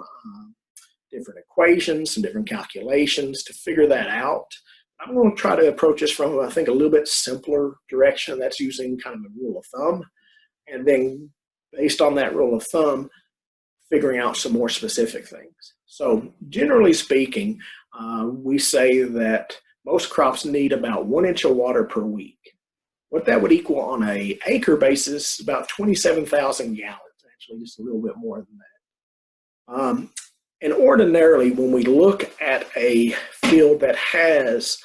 different equations, some different calculations to figure that out. I'm going to try to approach this from, I think, a little bit simpler direction. That's using kind of a rule of thumb. And then based on that rule of thumb, figuring out some more specific things. So generally speaking, we say that most crops need about 1 inch of water per week. What that would equal on an acre basis, about 27,000 gallons, actually just a little bit more than that. And ordinarily, when we look at a field that has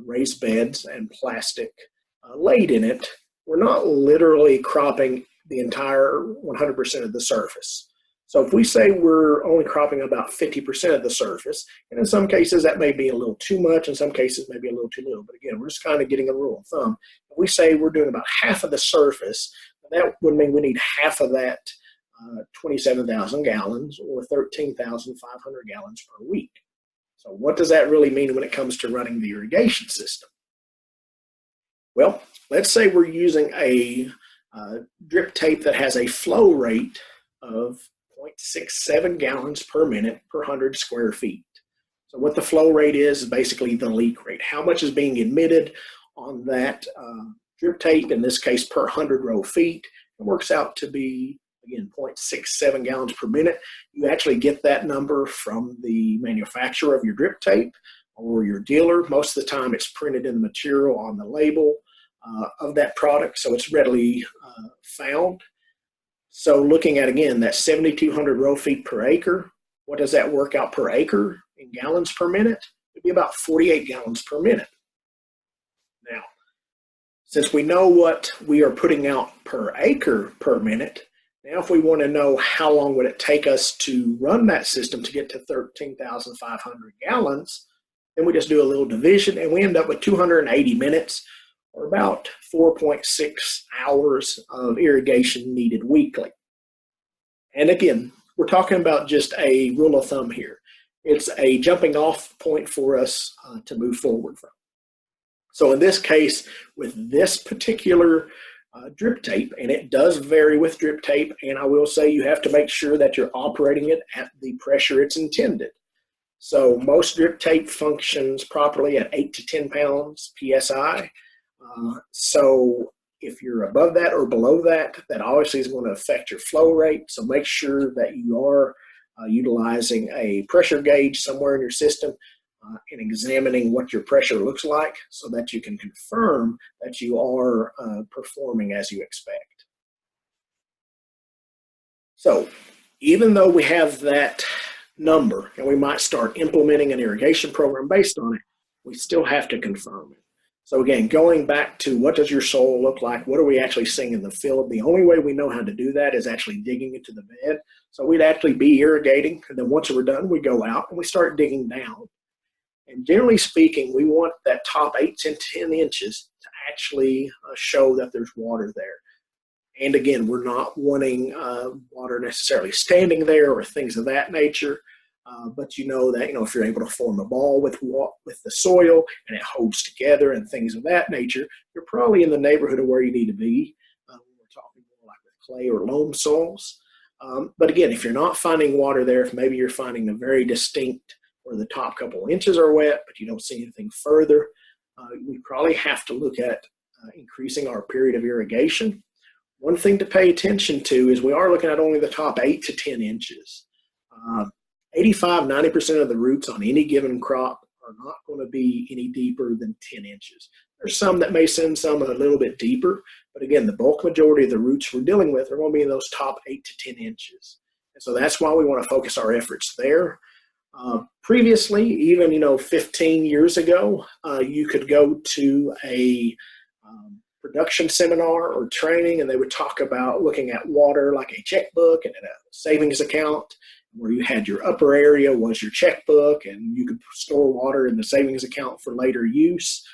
raised beds and plastic laid in it, we're not literally cropping the entire 100% of the surface. So if we say we're only cropping about 50% of the surface, and in some cases that may be a little too much, in some cases maybe a little too little, but again, we're just kind of getting a rule of thumb. If we say we're doing about half of the surface, that would mean we need half of that 27,000 gallons or 13,500 gallons per week. So what does that really mean when it comes to running the irrigation system? Well, let's say we're using a drip tape that has a flow rate of 0.67 gallons per minute per 100 square feet. So what the flow rate is basically the leak rate. How much is being emitted on that drip tape, in this case per 100 row feet. It works out to be again, 0.67 gallons per minute. You actually get that number from the manufacturer of your drip tape or your dealer. Most of the time it's printed in the material on the label of that product, so it's readily found. So looking at, again, that 7,200 row feet per acre, what does that work out per acre in gallons per minute? It'd be about 48 gallons per minute. Now, since we know what we are putting out per acre per minute, now if we want to know how long would it take us to run that system to get to 13,500 gallons, then we just do a little division and we end up with 280 minutes, or about 4.6 hours of irrigation needed weekly. And again, we're talking about just a rule of thumb here. It's a jumping off point for us to move forward from. So in this case, with this particular drip tape, and it does vary with drip tape, and I will say you have to make sure that you're operating it at the pressure it's intended. So most drip tape functions properly at 8 to 10 pounds PSI. So if you're above that or below that, that obviously is going to affect your flow rate. So make sure that you are utilizing a pressure gauge somewhere in your system and examining what your pressure looks like so that you can confirm that you are performing as you expect. So even though we have that number and we might start implementing an irrigation program based on it, we still have to confirm it. So again, going back to what does your soil look like? What are we actually seeing in the field? The only way we know how to do that is actually digging into the bed. So we'd actually be irrigating, and then once we're done, we go out and we start digging down. And generally speaking, we want that top 8 to 10 inches to actually show that there's water there. And again, we're not wanting water necessarily standing there or things of that nature. But you know that, if you're able to form a ball with the soil and it holds together and things of that nature, you're probably in the neighborhood of where you need to be. When we're talking more like with clay or loam soils. But again, if you're not finding water there, if maybe you're finding a very distinct where the top couple of inches are wet, but you don't see anything further, we probably have to look at increasing our period of irrigation. One thing to pay attention to is we are looking at only the top 8 to 10 inches. 85–90% of the roots on any given crop are not going to be any deeper than 10 inches. There's some that may send some a little bit deeper, but again, the bulk majority of the roots we're dealing with are going to be in those top 8 to 10 inches. And so that's why we want to focus our efforts there. Previously, even 15 years ago, you could go to a production seminar or training, and they would talk about looking at water like a checkbook and a savings account, where you had your upper area was your checkbook and you could store water in the savings account for later use.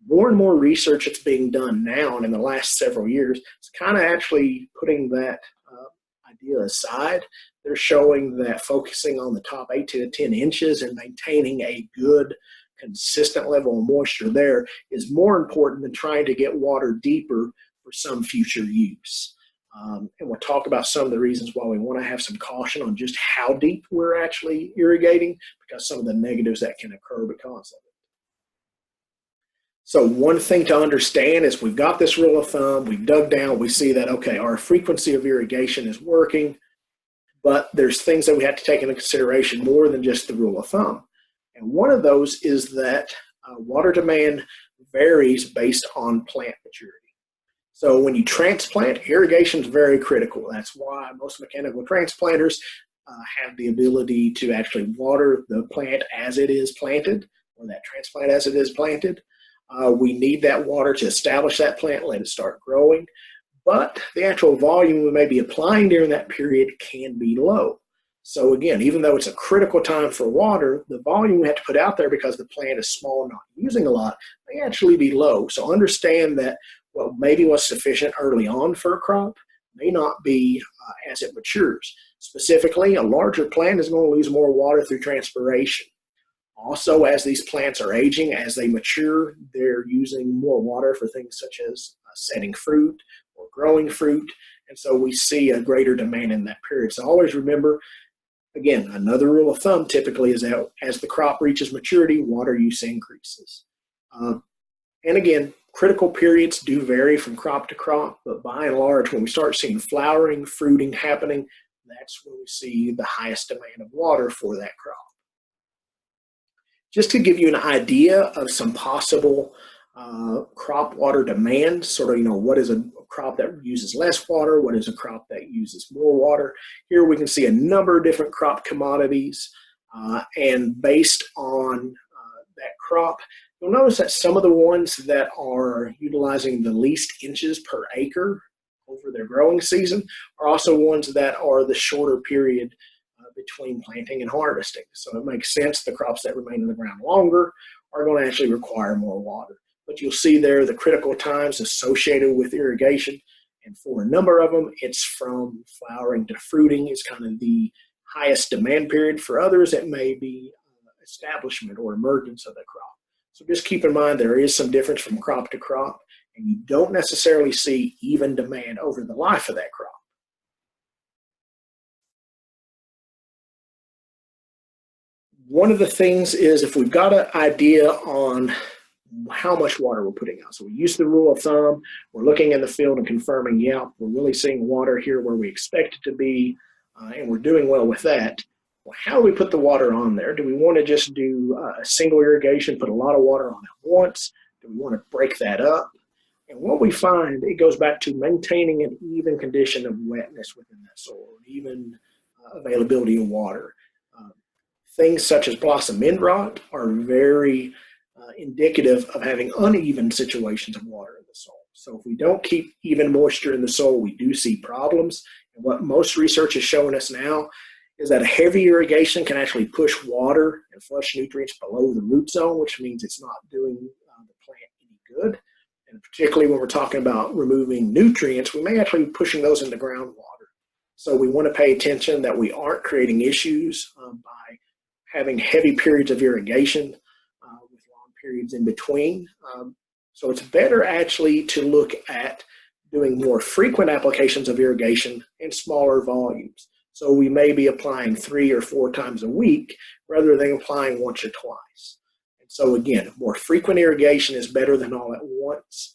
More and more research that's being done now and in the last several years is kind of actually putting that idea aside. They're showing that focusing on the top 8 to 10 inches and maintaining a good, consistent level of moisture there is more important than trying to get water deeper for some future use. And we'll talk about some of the reasons why we want to have some caution on just how deep we're actually irrigating, because some of the negatives that can occur because of it. So one thing to understand is we've got this rule of thumb, we've dug down, we see that, okay, our frequency of irrigation is working, but there's things that we have to take into consideration more than just the rule of thumb. And one of those is that water demand varies based on plant maturity. So when you transplant, irrigation is very critical. That's why most mechanical transplanters have the ability to actually water the plant as it is planted, or that transplant as it is planted. We need that water to establish that plant, let it start growing. But the actual volume we may be applying during that period can be low. So again, even though it's a critical time for water, the volume we have to put out there because the plant is small and not using a lot may actually be low. So understand that maybe what's sufficient early on for a crop may not be as it matures. Specifically, a larger plant is going to lose more water through transpiration. Also, as these plants are aging, as they mature, they're using more water for things such as setting fruit or growing fruit. And so we see a greater demand in that period. So always remember, again, another rule of thumb typically is that as the crop reaches maturity, water use increases. And again, Critical periods do vary from crop to crop, but by and large, when we start seeing flowering, fruiting happening, that's when we see the highest demand of water for that crop. Just to give you an idea of some possible crop water demand, sort of, what is a crop that uses less water, what is a crop that uses more water. Here we can see a number of different crop commodities, and based on that crop, you'll notice that some of the ones that are utilizing the least inches per acre over their growing season are also ones that are the shorter period between planting and harvesting. So it makes sense the crops that remain in the ground longer are going to actually require more water. But you'll see there the critical times associated with irrigation, and for a number of them, it's from flowering to fruiting is kind of the highest demand period. For others, it may be establishment or emergence of the crop. So just keep in mind there is some difference from crop to crop, and you don't necessarily see even demand over the life of that crop. One of the things is if we've got an idea on how much water we're putting out. So we use the rule of thumb, we're looking in the field and confirming, yeah, we're really seeing water here where we expect it to be, and we're doing well with that. Well, how do we put the water on there? Do we want to just do a single irrigation, put a lot of water on at once? Do we want to break that up? And what we find, it goes back to maintaining an even condition of wetness within that soil, even availability of water. Things such as blossom end rot are very indicative of having uneven situations of water in the soil. So if we don't keep even moisture in the soil, we do see problems. And what most research is showing us now is that a heavy irrigation can actually push water and flush nutrients below the root zone, which means it's not doing the plant any good. And particularly when we're talking about removing nutrients, we may actually be pushing those into groundwater. So we want to pay attention that we aren't creating issues by having heavy periods of irrigation with long periods in between. So it's better actually to look at doing more frequent applications of irrigation in smaller volumes. So we may be applying 3 or 4 times a week rather than applying once or twice. And so again, more frequent irrigation is better than all at once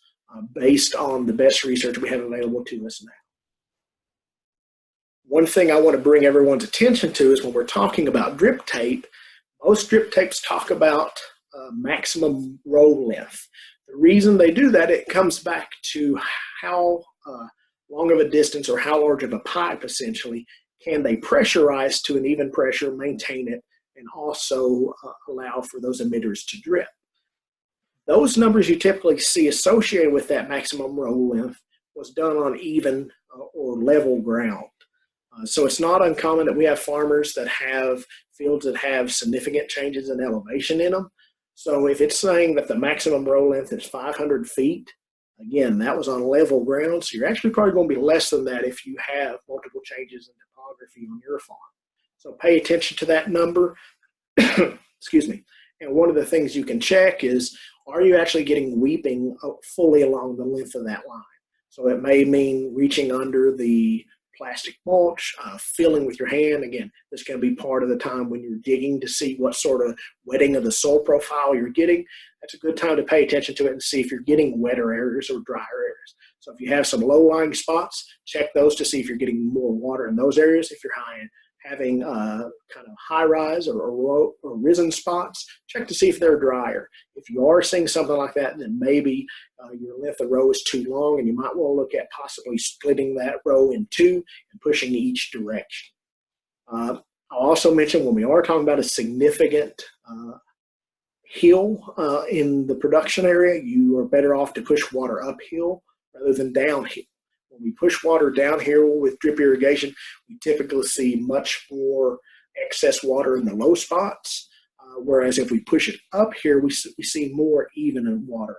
based on the best research we have available to us now. One thing I want to bring everyone's attention to is when we're talking about drip tape, most drip tapes talk about maximum row length. The reason they do that, it comes back to how long of a distance or how large of a pipe, essentially, can they pressurize to an even pressure, maintain it, and also allow for those emitters to drip. Those numbers you typically see associated with that maximum row length was done on even or level ground. So it's not uncommon that we have farmers that have fields that have significant changes in elevation in them. So if it's saying that the maximum row length is 500 feet, again, that was on level ground. So you're actually probably going to be less than that if you have multiple changes in topography on your farm. So pay attention to that number. Excuse me. And one of the things you can check is, are you actually getting weeping fully along the length of that line? So it may mean reaching under the plastic mulch, filling with your hand. Again, this can be part of the time when you're digging to see what sort of wetting of the soil profile you're getting. That's a good time to pay attention to it and see if you're getting wetter areas or drier areas. So if you have some low-lying spots, check those to see if you're getting more water in those areas. If you're having kind of high-rise or risen spots, check to see if they're drier. If you are seeing something like that, then maybe your length of row is too long, and you might want to look at possibly splitting that row in 2 and pushing each direction. I'll also mention when we are talking about a significant hill in the production area, you are better off to push water uphill rather than downhill. When we push water downhill with drip irrigation, we typically see much more excess water in the low spots, whereas if we push it up here, we see more even in watering.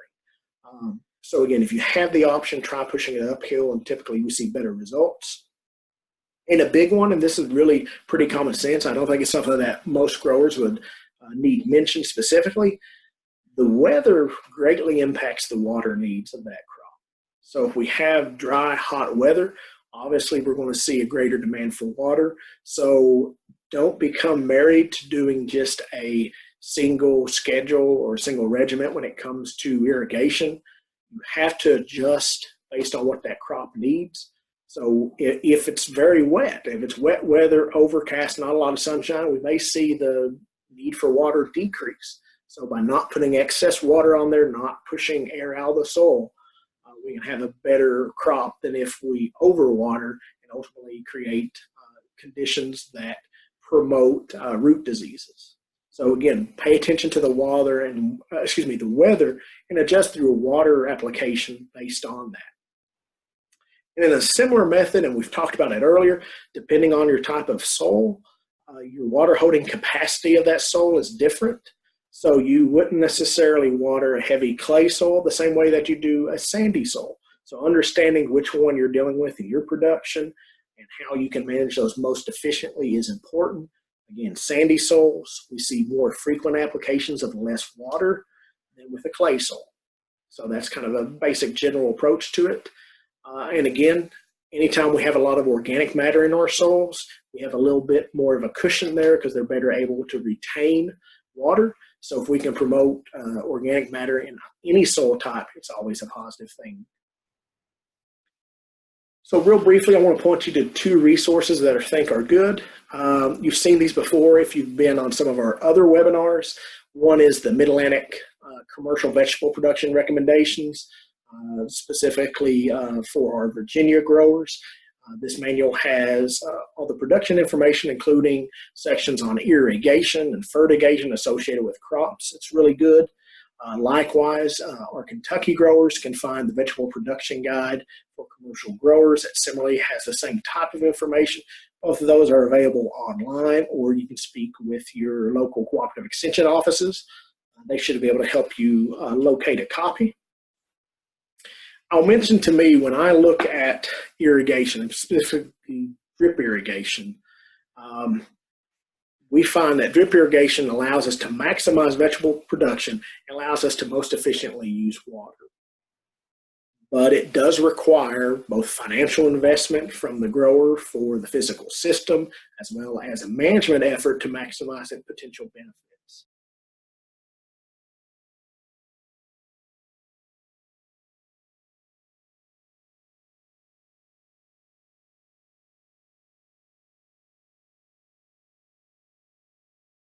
So again, if you have the option, try pushing it uphill, and typically we see better results. And a big one, and this is really pretty common sense, I don't think it's something that most growers would need mentioned specifically, the weather greatly impacts the water needs of that crop. So if we have dry, hot weather, obviously we're going to see a greater demand for water. So don't become married to doing just a single schedule or single regiment when it comes to irrigation. You have to adjust based on what that crop needs. So if it's very wet, if it's wet weather, overcast, not a lot of sunshine, we may see the need for water decrease. So by not putting excess water on there, not pushing air out of the soil, we can have a better crop than if we overwater and ultimately create conditions that promote root diseases. So again, pay attention to the weather and adjust through a water application based on that. And in a similar method, and we've talked about it earlier, depending on your type of soil, your water holding capacity of that soil is different. So you wouldn't necessarily water a heavy clay soil the same way that you do a sandy soil. So understanding which one you're dealing with in your production and how you can manage those most efficiently is important. Again, sandy soils, we see more frequent applications of less water than with a clay soil. So that's kind of a basic general approach to it. And again, anytime we have a lot of organic matter in our soils, we have a little bit more of a cushion there because they're better able to retain water. So if we can promote organic matter in any soil type, it's always a positive thing. So real briefly, I want to point you to two resources that I think are good. You've seen these before if you've been on some of our other webinars. One is the Mid-Atlantic Commercial Vegetable Production Recommendations, specifically for our Virginia growers. This manual has all the production information, including sections on irrigation and fertigation associated with crops. It's really good. Likewise, our Kentucky growers can find the Vegetable Production Guide for commercial growers. It similarly has the same type of information. Both of those are available online, or you can speak with your local cooperative extension offices. They should be able to help you locate a copy. I'll mention to me when I look at irrigation, specifically drip irrigation, we find that drip irrigation allows us to maximize vegetable production and allows us to most efficiently use water. But it does require both financial investment from the grower for the physical system, as well as a management effort to maximize its potential benefits.